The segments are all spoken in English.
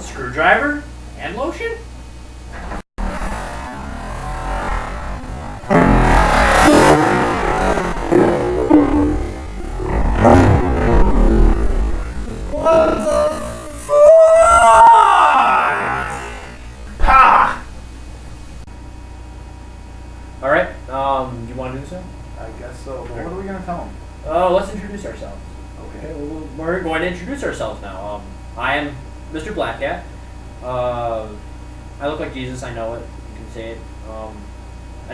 screwdriver, and lotion. What the fuck? Ha! Alright, you want to do so? I guess so. But what are we going to tell them? Let's introduce ourselves. Okay. We're going to introduce ourselves now. I am Mr. Black Cat. I look like Jesus, I know it. You can say it. I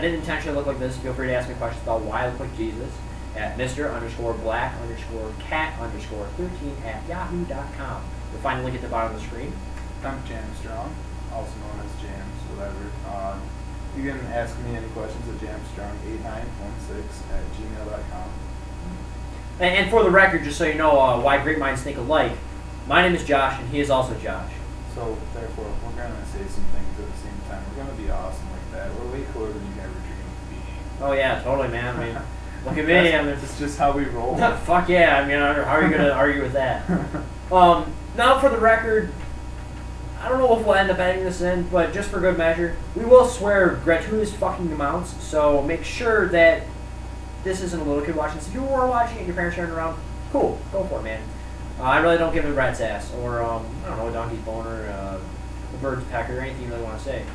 didn't intentionally look like this. Feel free to ask me questions about why I look like Jesus at Mr_Black_Cat_13 at yahoo.com. You'll find the link at the bottom of the screen. I'm Jamstrong, also known as Jams, whatever. You can ask me any questions at Jamstrong8916 at gmail.com. And for the record, just so you know why great minds think alike, my name is Josh, and he is also Josh. So, therefore, we're going to say some things at the same time. We're going to be awesome like that. We're way cooler than you ever dreamed of being. Oh, yeah, totally, man. I mean, look at me. It's just how we roll. Fuck yeah. I mean, how are you going to argue with that? Now, for the record, I don't know if we'll end up editing this in, but just for good measure, we will swear gratuitous fucking amounts, so make sure that this isn't a little kid watching this. If you were watching it and your parents turned around, cool, go for it, man. I really don't give a rat's ass, or, I don't know, a donkey's bone, or a bird's pecker, or anything you really want to say.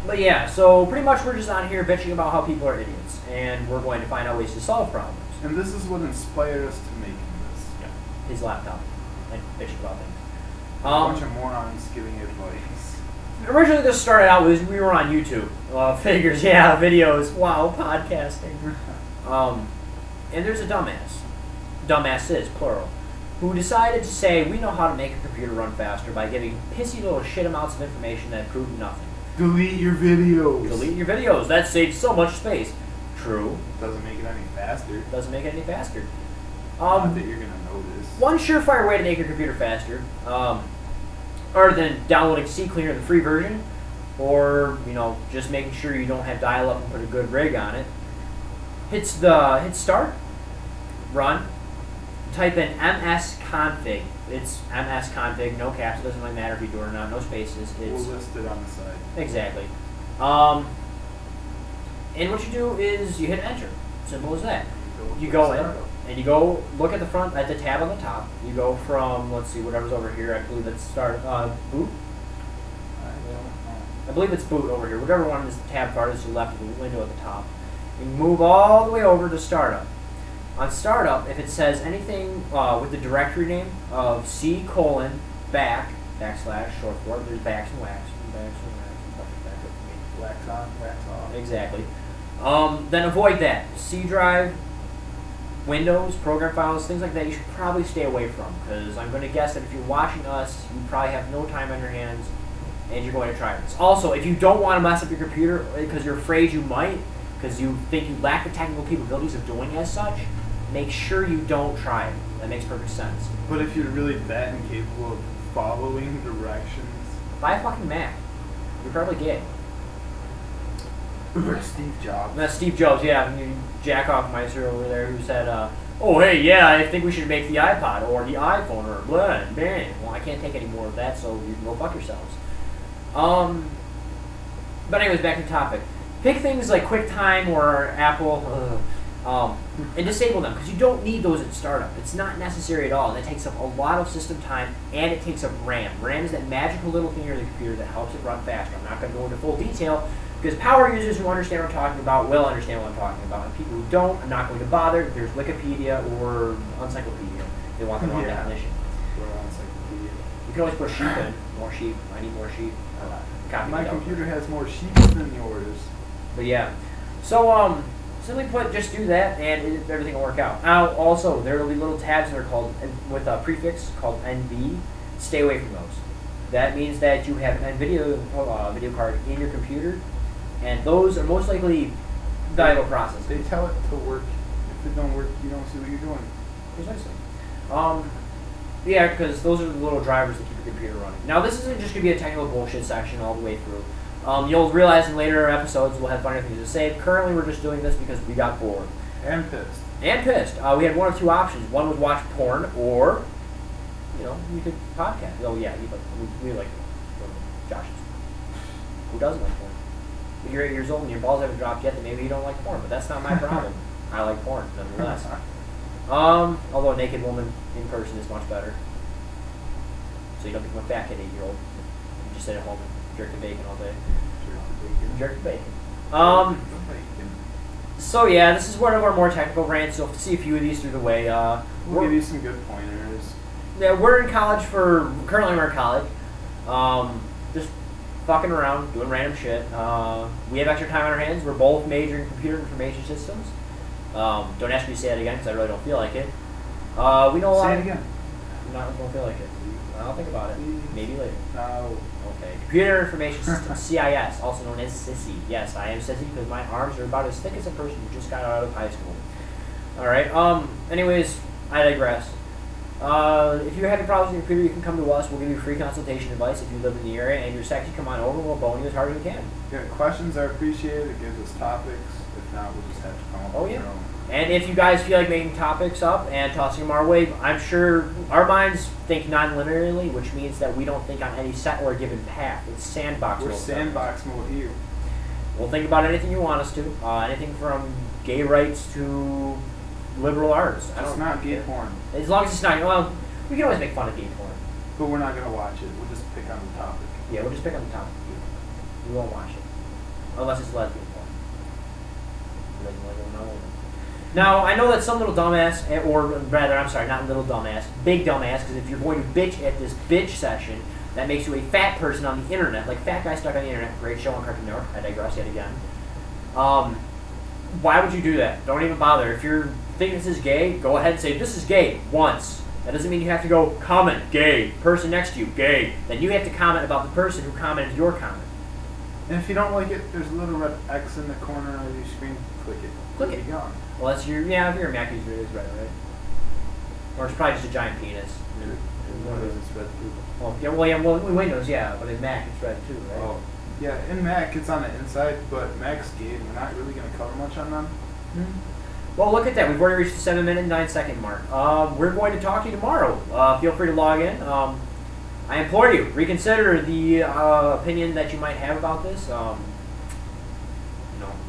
But yeah, so pretty much we're just on here bitching about how people are idiots, and we're going to find out ways to solve problems. And this is what inspired us to making this. Yeah. His laptop, and bitching about things. A bunch of morons giving advice. Originally this started out with, we were on YouTube. Figures, yeah, videos, wow, podcasting. And there's a dumbasses, plural, who decided to say, we know how to make a computer run faster by giving pissy little shit amounts of information that prove nothing. Delete your videos. Delete your videos. That saves so much space. True. Doesn't make it any faster. Doesn't make it any faster. Not that you're going to notice. One surefire way to make your computer faster, other than downloading CCleaner, the free version, or, just making sure you don't have dial-up and put a good rig on it, hit start, run, type in msconfig. It's msconfig, no caps, it doesn't really matter if you do it or not, no spaces. We'll list it on the side. Exactly. And what you do is you hit enter. Simple as that. You go in, and you go look at the front, at the tab on the top. You go from, let's see, whatever's over here. I believe it's boot. I believe it's boot over here. Whichever one is the tab farthest to the left of the window at the top. You move all the way over to startup. On startup, if it says anything with the directory name of C:\back, short for it, there's backs and wax. Wax on, wax off. Exactly. Then avoid that. C drive, Windows, program files, things like that you should probably stay away from, because I'm going to guess that if you're watching us, you probably have no time on your hands, and you're going to try this. Also, if you don't want to mess up your computer because you're afraid you might, because you think you lack the technical capabilities of doing as such, make sure you don't try it. That makes perfect sense. But if you're really that incapable of following directions... Buy a fucking Mac. You're probably gay. Or Steve Jobs. That's Steve Jobs, yeah. Jack-off-meister over there who said, oh, hey, yeah, I think we should make the iPod or the iPhone or blah, bang. Well, I can't take any more of that, so you can go fuck yourselves. But anyways, back to the topic. Pick things like QuickTime or Apple, and disable them, because you don't need those at startup. It's not necessary at all, and it takes up a lot of system time, and it takes up RAM. RAM is that magical little thing in the computer that helps it run faster. I'm not going to go into full detail, because power users who understand what I'm talking about will understand what I'm talking about, and people who don't, I'm not going to bother. There's Wikipedia or Encyclopedia. They want the wrong definition. Or Encyclopedia. You can always put sheep in. More sheep. I need more sheep. My computer has more sheep than yours. But yeah. So, simply put, just do that, and everything will work out. Now, also, there will be little tabs that are called, with a prefix called NV. Stay away from those. That means that you have an video card in your computer, and those are most likely valuable processes. They tell it to work. If it don't work, you don't see what you're doing. Precisely. Yeah, because those are the little drivers that keep your computer running. Now, this isn't just going to be a technical bullshit section all the way through. You'll realize in later episodes we'll have funny things to say. Currently, we're just doing this because we got bored. And pissed. We had one of two options. One was watch porn or you could podcast. Oh yeah, we like Josh. Who doesn't like porn? If you're 8 years old and your balls haven't dropped yet, then maybe you don't like porn. But that's not my problem. I like porn nonetheless. Although a naked woman in person is much better. So you don't become a fat kid 8-year-old. You just sit at home and jerk the bacon all day. Jerk the bacon. So yeah, this is one of our more technical rants. You'll see a few of these through the way. We'll give you some good pointers. Yeah, we're in college currently we're in college. Just fucking around, doing random shit. We have extra time on our hands. We're both majoring in computer information systems. Don't ask me to say that again because I really don't feel like it. We know a lot. Say it again. Don't feel like it. I'll think about it. Maybe later. No. Okay. Computer Information Systems, CIS, also known as SISI. Yes, I am SISI because my arms are about as thick as a person who just got out of high school. Alright, anyways, I digress. If you have any problems with your computer, you can come to us. We'll give you free consultation advice if you live in the area and you're sexy. Come on over and we'll bone you as hard as we can. Yeah, questions are appreciated. It gives us topics. If not, we'll just have to come up with our own. And if you guys feel like making topics up and tossing them our way, I'm sure our minds think non-linearly, which means that we don't think on any set or a given path. It's sandbox mode. We're sandbox mode here. We'll think about anything you want us to. Anything from gay rights to liberal arts. It's not gay porn. As long as it's not, well, we can always make fun of gay porn. But we're not going to watch it. We'll just pick on the topic. Yeah, we'll just pick on the topic. We won't watch it. Unless it's lesbian porn. Now, I know that some little dumbass, or rather, I'm sorry, not little dumbass, big dumbass, because if you're going to bitch at this bitch session, that makes you a fat person on the internet, like Fat Guy Stuck on the Internet, great show on Cartoon Network, I digress yet again. Why would you do that? Don't even bother. If you're thinking this is gay, go ahead and say, this is gay, once. That doesn't mean you have to go, comment, gay, person next to you, gay. Then you have to comment about the person who commented your comment. And if you don't like it, there's a little red X in the corner of your screen, click it. Click it. Gone. Well, that's if you're a Mac user, it is red, right? Or it's probably just a giant penis. In Windows, it's red too. Well, Windows, yeah, but in Mac, it's red too, right? Oh. Yeah, in Mac, it's on the inside, but Mac's gay, and we're not really going to cover much on them. Mm-hmm. Well, look at that. We've already reached the 7-minute, 9-second mark. We're going to talk to you tomorrow. Feel free to log in. I implore you, reconsider the opinion that you might have about this.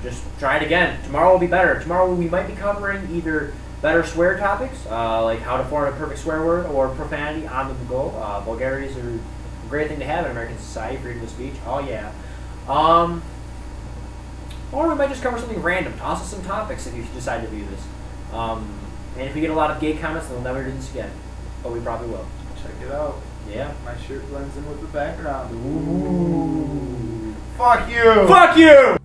Just try it again. Tomorrow will be better. Tomorrow we might be covering either better swear topics, like how to form a perfect swear word, or profanity on the go. Vulgarities are a great thing to have in American society, freedom of speech. Oh yeah. Or we might just cover something random. Toss us some topics if you decide to view this. And if we get a lot of gay comments, then we'll never do this again. But we probably will. Check it out. Yeah. My shirt blends in with the background. Ooh. Fuck you! Fuck you!